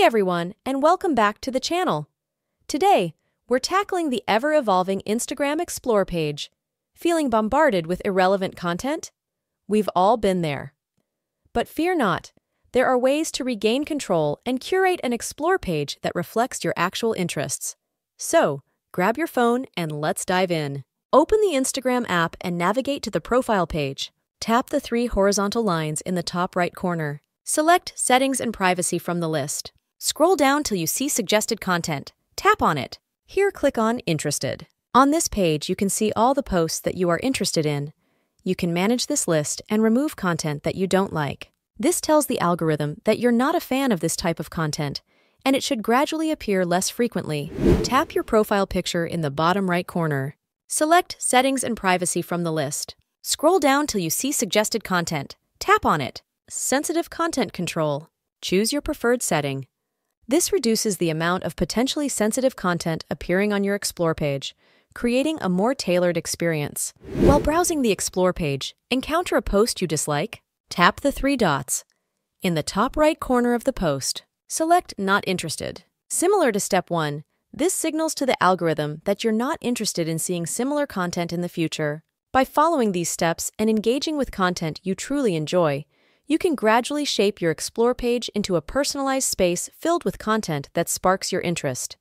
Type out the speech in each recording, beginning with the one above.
Hey everyone, and welcome back to the channel. Today, we're tackling the ever-evolving Instagram Explore page. Feeling bombarded with irrelevant content? We've all been there. But fear not, there are ways to regain control and curate an Explore page that reflects your actual interests. So, grab your phone and let's dive in. Open the Instagram app and navigate to the profile page. Tap the three horizontal lines in the top right corner. Select Settings and Privacy from the list. Scroll down till you see Suggested Content. Tap on it. Here, click on Interested. On this page, you can see all the posts that you are interested in. You can manage this list and remove content that you don't like. This tells the algorithm that you're not a fan of this type of content, and it should gradually appear less frequently. Tap your profile picture in the bottom right corner. Select Settings and Privacy from the list. Scroll down till you see Suggested Content. Tap on it. Sensitive Content Control. Choose your preferred setting. This reduces the amount of potentially sensitive content appearing on your Explore page, creating a more tailored experience. While browsing the Explore page, encounter a post you dislike? Tap the three dots. In the top right corner of the post, select Not Interested. Similar to step 1, this signals to the algorithm that you're not interested in seeing similar content in the future. By following these steps and engaging with content you truly enjoy, you can gradually shape your Explore page into a personalized space filled with content that sparks your interest.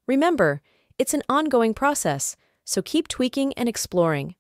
Remember, it's an ongoing process, so keep tweaking and exploring.